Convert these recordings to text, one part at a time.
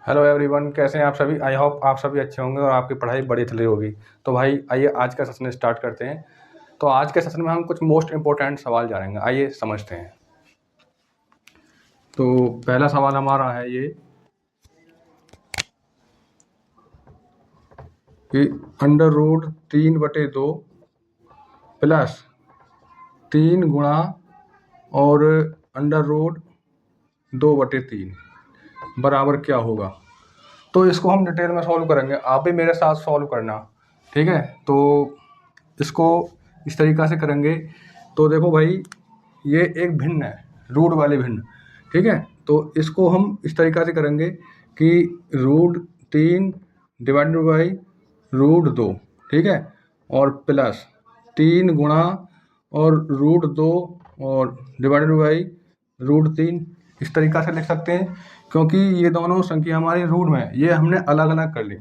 Hello everyone, कैसे हैं आप सभी। आई होप आप सभी अच्छे होंगे और आपकी पढ़ाई बड़ी चल रही होगी। तो भाई आइए आज का सेशन स्टार्ट करते हैं। तो आज के सेशन में हम कुछ मोस्ट इम्पोर्टेंट सवाल जानेंगे। आइए समझते हैं। तो पहला सवाल हमारा है ये कि अंडर रूट 3/2 प्लस 3 गुणा और अंडर रूट 2/3 बराबर क्या होगा। तो इसको हम डिटेल में सॉल्व करेंगे, आप भी मेरे साथ सॉल्व करना, ठीक है। तो इसको इस तरीक़ा से करेंगे। तो देखो भाई, ये एक भिन्न है, रूट वाले भिन्न, ठीक है। तो इसको हम इस तरीक़ा से करेंगे कि √3 डिवाइडेड बाई √2, ठीक है, और प्लस 3 गुणा और √2 और डिवाइडेड बाई √3 इस तरीक़ा से लिख सकते हैं, क्योंकि ये दोनों संख्या हमारी रूट में है, ये हमने अलग अलग कर ली,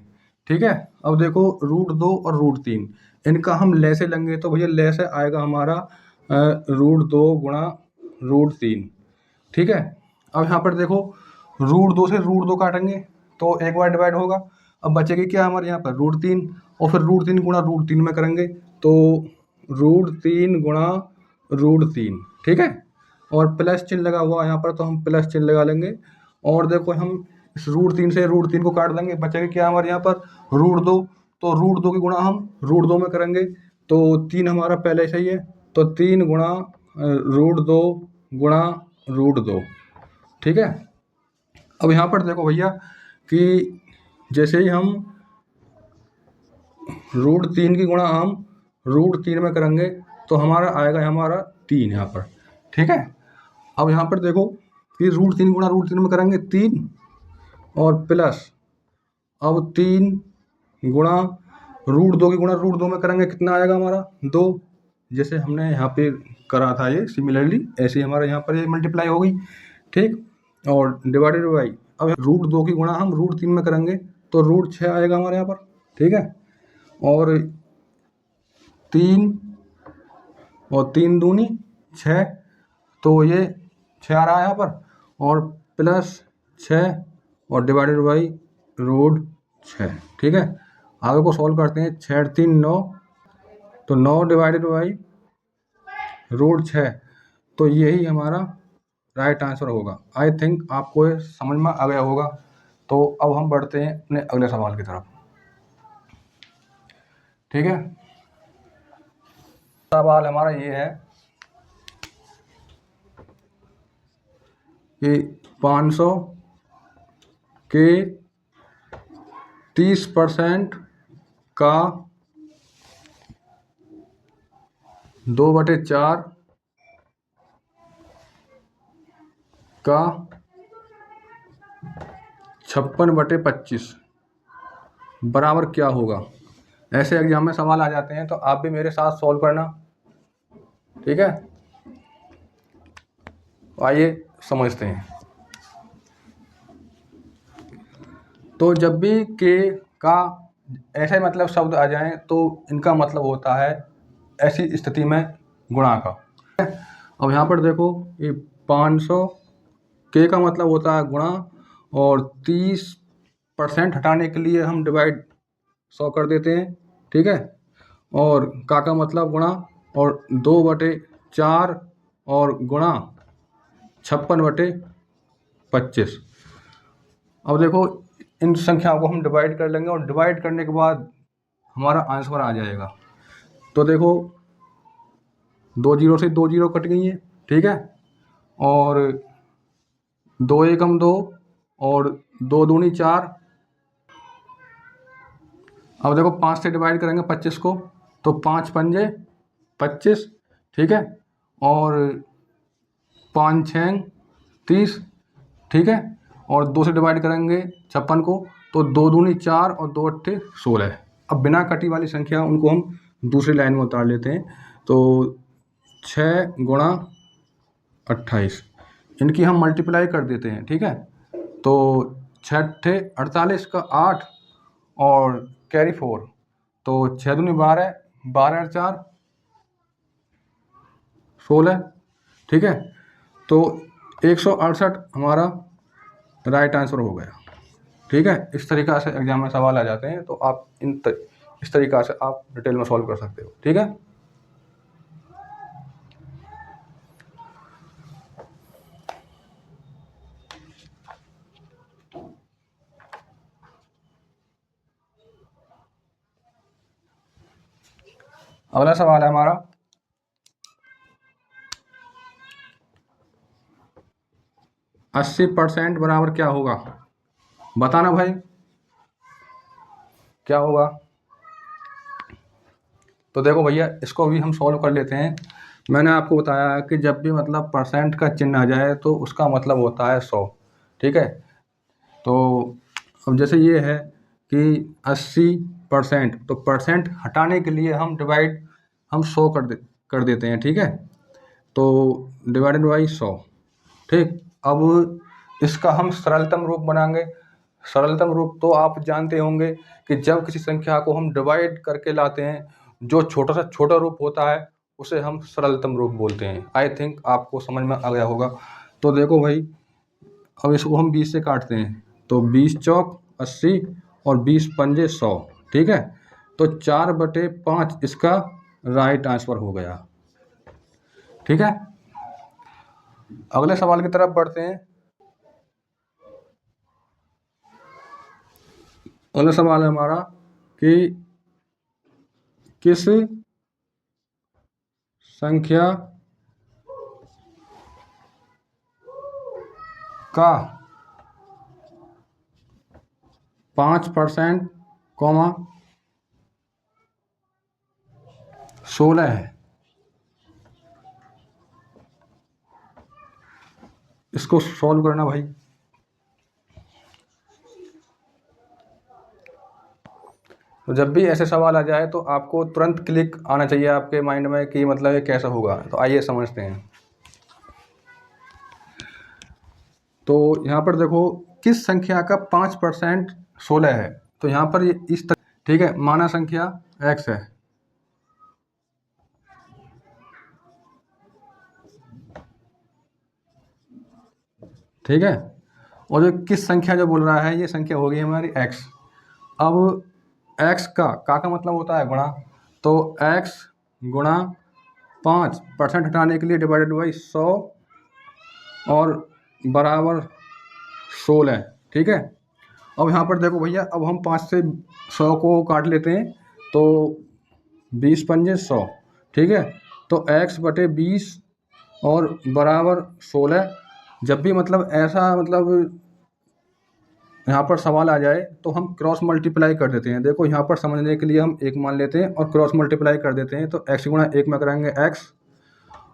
ठीक है। अब देखो √2 और √3 इनका हम ले से लेंगे तो भैया ले से आएगा हमारा √2 गुणा √3, ठीक है। अब यहाँ पर देखो √2 से √2 काटेंगे तो एक बार डिवाइड होगा। अब बचेगी क्या हमारे यहाँ पर √3, और फिर √3 गुणा √3 में करेंगे तो √3 गुणा √3, ठीक है। और प्लस चिन्ह लगा हुआ यहाँ पर तो हम प्लस चिन्ह लगा लेंगे। और देखो हम इस √3 से √3 को काट देंगे, बचेगा क्या हमारे यहाँ पर √2, तो √2 की गुणा हम √2 में करेंगे तो 3 हमारा पहले से ही है, तो 3 गुणा √2 गुणा √2, ठीक है। अब यहाँ पर देखो भैया कि जैसे ही हम √3 की गुणा हम √3 में करेंगे तो हमारा आएगा हमारा 3 यहाँ पर, ठीक है। अब यहाँ पर देखो कि √3 गुणा √3 में करेंगे 3 और प्लस अब 3 गुणा √2 की गुणा √2 में करेंगे, कितना आएगा हमारा 2। जैसे हमने यहाँ पे करा था ये सिमिलरली ऐसे ही हमारे यहाँ पर ये मल्टीप्लाई होगी, ठीक। और डिवाइडेड बाई अब √2 की गुणा हम √3 में करेंगे तो √6 आएगा हमारे यहाँ पर, ठीक है। और 3 और 3 दूनी 6, तो ये 6 आ रहा है यहाँ पर, और प्लस 6 और डिवाइडेड बाई √6, ठीक है। आगे को सॉल्व करते हैं। 6 3 9, तो 9 डिवाइडेड बाई √6, तो यही हमारा राइट आंसर होगा। आई थिंक आपको ये समझ में आ गया होगा। तो अब हम बढ़ते हैं अपने अगले सवाल की तरफ, ठीक है। सवाल हमारा ये है कि 500 के 30% का 2/4 का 56/25 बराबर क्या होगा। ऐसे एग्जाम में सवाल आ जाते हैं, तो आप भी मेरे साथ सॉल्व करना, ठीक है। आइए समझते हैं। तो जब भी के का ऐसे मतलब शब्द आ जाएं तो इनका मतलब होता है ऐसी स्थिति में गुणा का। अब यहाँ पर देखो ये 500 के का मतलब होता है गुणा, और 30% हटाने के लिए हम डिवाइड 100 कर देते हैं, ठीक है। और का मतलब गुणा, और 2/4 और गुणा 56/25। अब देखो इन संख्याओं को हम डिवाइड कर लेंगे, और डिवाइड करने के बाद हमारा आंसर आ जाएगा। तो देखो 2 जीरो से 2 जीरो कट गई हैं, ठीक है। और 2 एकम 2 और 2 दूनी 4। अब देखो 5 से डिवाइड करेंगे 25 को, तो 5 पंजे 25, ठीक है। और 5 6 30, ठीक है। और 2 से डिवाइड करेंगे 56 को, तो 2 दूनी 4 और 2 अट्ठे 16। अब बिना कटी वाली संख्या उनको हम दूसरी लाइन में उतार लेते हैं। तो 6 गुणा 28 इनकी हम मल्टीप्लाई कर देते हैं, ठीक है। तो 6 अट्ठे 48 का 8 और कैरी 4, तो 6 दूनी 12, 12 और 4 16, ठीक है। तो 168 हमारा राइट आंसर हो गया। ठीक है, इस तरीक़ा से एग्जाम में सवाल आ जाते हैं, तो आप इस तरीक़ा से आप डिटेल में सॉल्व कर सकते हो। ठीक है, अगला सवाल है हमारा 80% बराबर क्या होगा? बताना भाई, क्या होगा? तो देखो भैया, इसको भी हम सॉल्व कर लेते हैं। मैंने आपको बताया कि जब भी मतलब परसेंट का चिन्ह आ जाए तो उसका मतलब होता है 100। ठीक है, तो अब जैसे ये है कि 80%, तो परसेंट हटाने के लिए हम डिवाइड हम 100 कर देते हैं। ठीक है, तो डिवाइडेड बाई 100। ठीक, अब इसका हम सरलतम रूप बनाएंगे। सरलतम रूप तो आप जानते होंगे कि जब किसी संख्या को हम डिवाइड करके लाते हैं, जो छोटा से छोटा रूप होता है उसे हम सरलतम रूप बोलते हैं। आई थिंक आपको समझ में आ गया होगा। तो देखो भाई, अब इसको हम 20 से काटते हैं, तो 20 चौक 80 और 20 पंजे 100। ठीक है, तो 4/5 इसका राइट आंसर हो गया। ठीक है, अगले सवाल की तरफ बढ़ते हैं। अगला सवाल है हमारा कि किस संख्या का 5% 16 है? इसको सॉल्व करना भाई। तो जब भी ऐसे सवाल आ जाए तो आपको तुरंत क्लिक आना चाहिए आपके माइंड में कि मतलब ये कैसा होगा। तो आइए समझते हैं। तो यहाँ पर देखो, किस संख्या का 5% 16 है? तो यहाँ पर ये इस तरह, ठीक है, माना संख्या x है। ठीक है, और जो किस संख्या जो बोल रहा है, ये संख्या होगी हमारी x। अब x का मतलब होता है गुणा, तो x गुणा 5% हटाने के लिए डिवाइडेड बाई 100 और बराबर 16। ठीक है, अब यहाँ पर देखो भैया, अब हम 5 से 100 को काट लेते हैं, तो 20 पंजे 100। ठीक है, तो x/20 और बराबर 16। जब भी मतलब ऐसा मतलब यहाँ पर सवाल आ जाए तो हम क्रॉस मल्टीप्लाई कर देते हैं। देखो, यहाँ पर समझने के लिए हम 1 मान लेते हैं और क्रॉस मल्टीप्लाई कर देते हैं, तो x गुणा 1 में कराएंगे x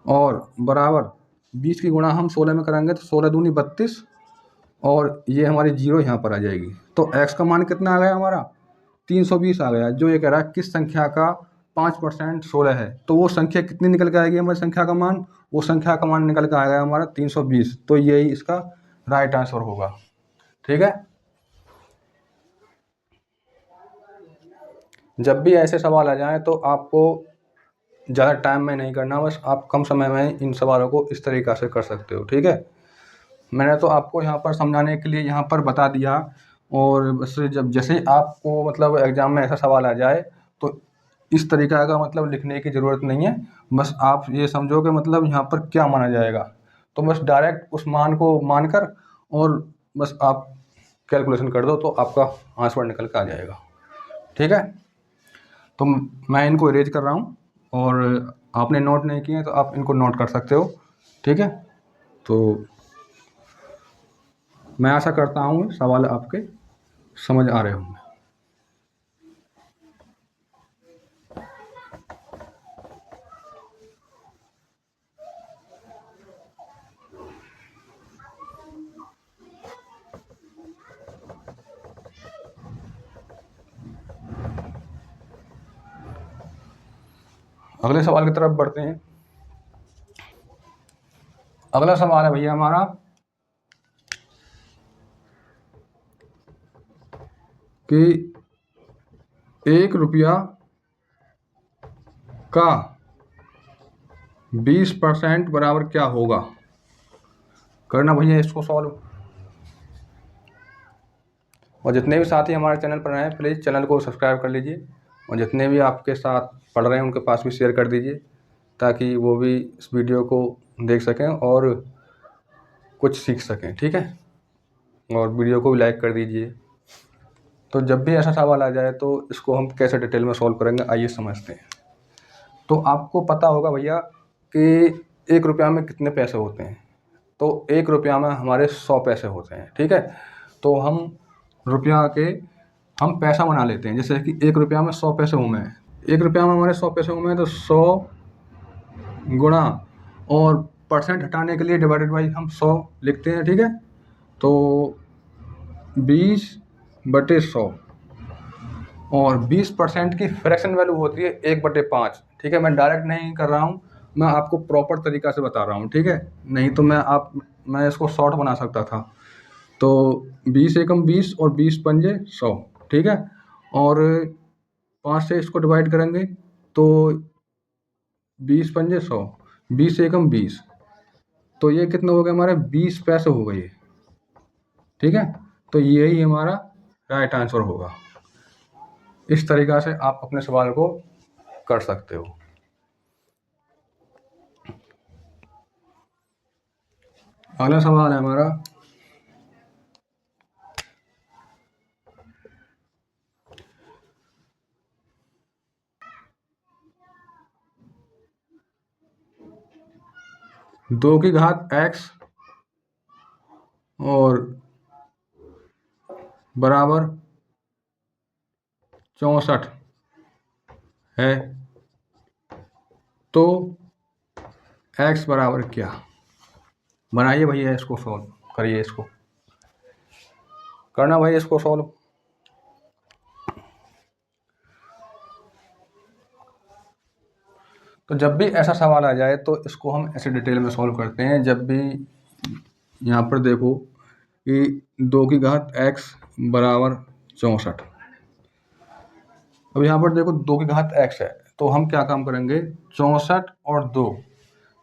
और बराबर 20 की गुणा हम 16 में कराएंगे, तो 16 दूनी 32 और ये हमारी 0 यहाँ पर आ जाएगी। तो x का मान कितना आ गया हमारा? 320 आ गया। जो ये कह रहा है किस संख्या का 5% 16 है, तो वो संख्या कितनी निकल के आएगी हमारी संख्या का मान? वो संख्या का मान निकल के आएगा हमारा 320। तो यही इसका राइट आंसर होगा। ठीक है, जब भी ऐसे सवाल आ जाएं तो आपको ज़्यादा टाइम में नहीं करना, बस आप कम समय में इन सवालों को इस तरीक़ा से कर सकते हो। ठीक है, मैंने तो आपको यहाँ पर समझाने के लिए यहाँ पर बता दिया। और बस जब जैसे ही आपको मतलब एग्ज़ाम में ऐसा सवाल आ जाए तो इस तरीक़ा का मतलब लिखने की ज़रूरत नहीं है। बस आप ये समझो कि मतलब यहाँ पर क्या माना जाएगा, तो बस डायरेक्ट उस मान को मानकर और बस आप कैलकुलेशन कर दो, तो आपका आंसर निकल के आ जाएगा। ठीक है, तो मैं इनको इरेज कर रहा हूँ, और आपने नोट नहीं किए तो आप इनको नोट कर सकते हो। ठीक है, तो मैं आशा करता हूँ सवाल आपके समझ आ रहे होंगे। अगले सवाल की तरफ बढ़ते हैं। अगला सवाल है भैया हमारा कि 1 रुपया का 20% बराबर क्या होगा? करना भैया इसको सॉल्व। और जितने भी साथी हमारे चैनल पर हैं प्लीज़ चैनल को सब्सक्राइब कर लीजिए, और जितने भी आपके साथ पढ़ रहे हैं उनके पास भी शेयर कर दीजिए, ताकि वो भी इस वीडियो को देख सकें और कुछ सीख सकें। ठीक है, और वीडियो को भी लाइक कर दीजिए। तो जब भी ऐसा सवाल आ जाए तो इसको हम कैसे डिटेल में सॉल्व करेंगे, आइए समझते हैं। तो आपको पता होगा भैया कि 1 रुपया में कितने पैसे होते हैं। तो 1 रुपया में हमारे 100 पैसे होते हैं। ठीक है, तो हम रुपया के हम पैसा बना लेते हैं, जैसे कि 1 रुपया में 100 पैसे हुए हैं। 1 रुपया में हमारे 100 पैसे हुए हैं, तो 100 गुणा और परसेंट हटाने के लिए डिवाइडेड बाई हम 100 लिखते हैं। ठीक है, तो 20/100 और 20% की फ्रैक्शन वैल्यू होती है 1/5। ठीक है, मैं डायरेक्ट नहीं कर रहा हूँ, मैं आपको प्रॉपर तरीका से बता रहा हूँ। ठीक है, नहीं तो मैं इसको शॉर्ट बना सकता था। तो 20 एकम 20 और 20 पंजे 100। ठीक है, और 5 से इसको डिवाइड करेंगे तो 20 पंजे 100, 20 एकम 20, तो ये कितने हो गए हमारे 20 पैसे हो गए। ठीक है, तो यही हमारा राइट आंसर होगा। इस तरीक़ा से आप अपने सवाल को कर सकते हो। अगला सवाल है हमारा, दो की घात x और बराबर 64 है, तो x बराबर क्या। बनाइए भैया, इसको सॉल्व करिए, इसको करना भाई, इसको सॉल्व। तो जब भी ऐसा सवाल आ जाए तो इसको हम ऐसे डिटेल में सॉल्व करते हैं। जब भी यहाँ पर देखो कि 2 की घात x बराबर 64, अब यहाँ पर देखो 2 की घात x है, तो हम क्या काम करेंगे, 64 और 2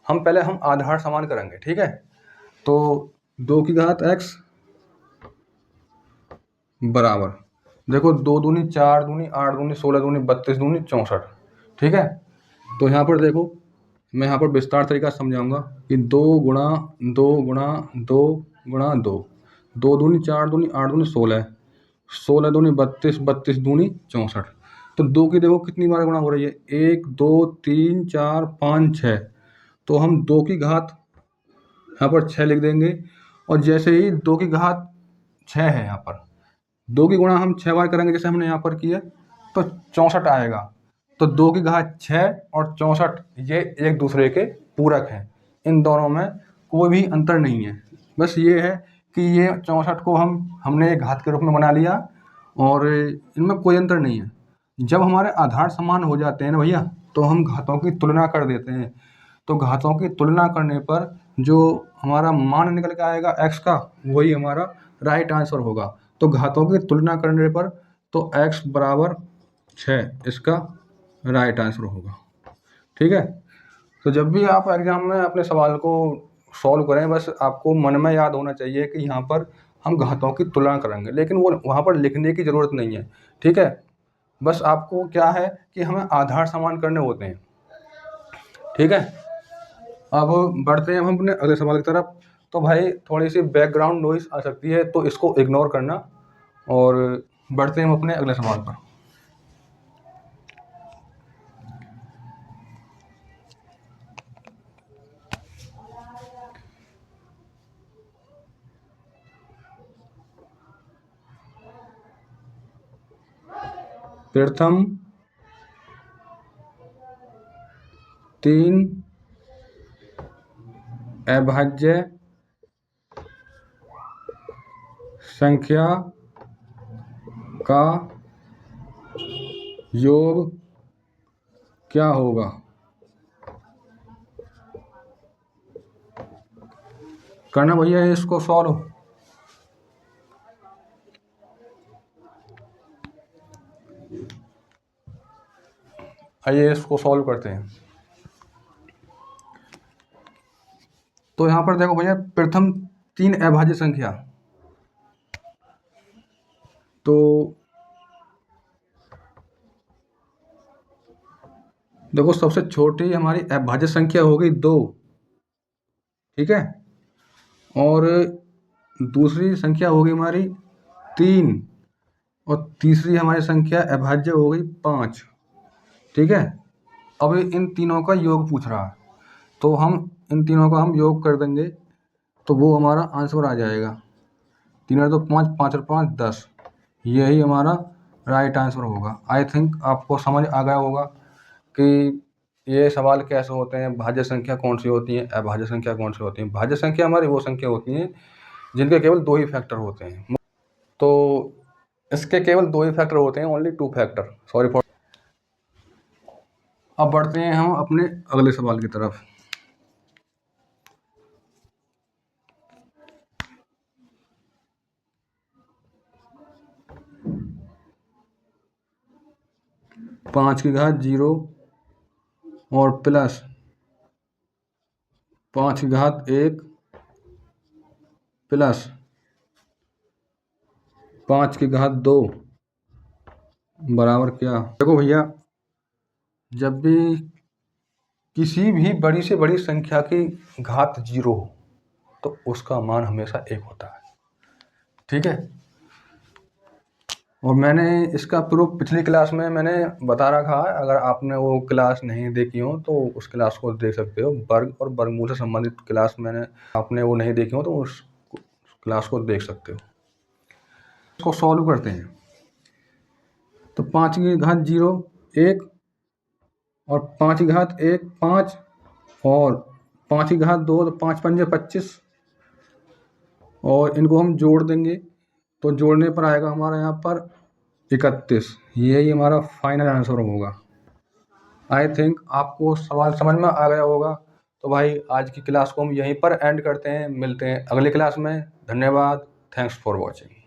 हम पहले आधार समान करेंगे। ठीक है, तो 2 की घात x बराबर, देखो 2 दूनी 4 दूनी 8 दूनी 16 दूनी 32 दूनी 64। ठीक है, तो यहाँ पर देखो मैं यहाँ पर विस्तार तरीका समझाऊंगा कि 2 गुणा 2 गुणा 2 गुणा 2, 2 दूनी 4 दूनी 8 दूनी 16, 16 दूनी 32, 32 दूनी 64। तो 2 की देखो कितनी बार गुणा हो रही है, 1 2 3 4 5 6, तो हम 2 की घात यहाँ पर 6 लिख देंगे। और जैसे ही 2 की घात 6 है, यहाँ पर 2 की गुणा हम 6 बार करेंगे जैसे हमने यहाँ पर किया, तो 64 आएगा। तो 2 की घात 6 और 64 ये एक दूसरे के पूरक हैं, इन दोनों में कोई भी अंतर नहीं है। बस ये है कि ये 64 को हमने एक घात के रूप में बना लिया और इनमें कोई अंतर नहीं है। जब हमारे आधार समान हो जाते हैं ना भैया, तो हम घातों की तुलना कर देते हैं। तो घातों की तुलना करने पर जो हमारा मान निकल के आएगा x का, वही हमारा राइट आंसर होगा। तो घातों की तुलना करने पर तो x बराबर 6 इसका राइट आंसर होगा। ठीक है, तो जब भी आप एग्जाम में अपने सवाल को सॉल्व करें, बस आपको मन में याद होना चाहिए कि यहाँ पर हम घातों की तुलना करेंगे, लेकिन वो वहाँ पर लिखने की ज़रूरत नहीं है। ठीक है, बस आपको क्या है कि हमें आधार समान करने होते हैं। ठीक है, अब बढ़ते हैं हम अपने अगले सवाल की तरफ। तो भाई थोड़ी सी बैकग्राउंड नॉइस आ सकती है, तो इसको इग्नोर करना, और बढ़ते हैं हम अपने अगले सवाल पर। प्रथम 3 अभाज्य संख्या का योग क्या होगा। करना भैया इसको सॉल्व। आइए इसको सॉल्व करते हैं। तो यहाँ पर देखो भैया, प्रथम 3 अभाज्य संख्या, तो देखो, सबसे छोटी हमारी अभाज्य संख्या हो गई 2, ठीक है, और दूसरी संख्या हो गई हमारी 3, और तीसरी हमारी संख्या अभाज्य हो गई 5, ठीक है। अब इन तीनों का योग पूछ रहा है, तो हम इन तीनों का हम योग कर देंगे, तो वो हमारा आंसर आ जाएगा। 3 और 2 5, 5 और 5 10, यही हमारा राइट आंसर होगा। आई थिंक आपको समझ आ गया होगा कि ये सवाल कैसे होते हैं, भाज्य संख्या कौन सी होती है, अभाज्य संख्या कौन सी होती है। भाज्य संख्या हमारी वो संख्या होती हैं जिनके केवल 2 ही फैक्टर होते हैं। तो इसके केवल 2 ही फैक्टर होते हैं, ओनली 2 फैक्टर, सॉरी फॉर। अब बढ़ते हैं हम अपने अगले सवाल की तरफ। पाँच की घात 0 और प्लस 5 की घात 1 प्लस 5 की घात 2 बराबर क्या। देखो भैया, जब भी किसी भी बड़ी से बड़ी संख्या की घात 0 हो तो उसका मान हमेशा 1 होता है, ठीक है। और मैंने इसका प्रूफ पिछली क्लास में मैंने बता रखा है, अगर आपने वो क्लास नहीं देखी हो तो उस क्लास को देख सकते हो। वर्ग और वर्गमूल से संबंधित क्लास मैंने, आपने वो नहीं देखी हो तो उस क्लास को देख सकते हो। इसको सॉल्व करते हैं, तो 5 की घात 0 1, और 5 की घात 1 5, और 5 की घात 2 तो 5 पंजे 25, और इनको हम जोड़ देंगे तो जोड़ने पर आएगा हमारा यहाँ पर 31। यही हमारा फाइनल आंसर होगा। आई थिंक आपको सवाल समझ में आ गया होगा। तो भाई, आज की क्लास को हम यहीं पर एंड करते हैं, मिलते हैं अगली क्लास में। धन्यवाद, थैंक्स फॉर वॉचिंग।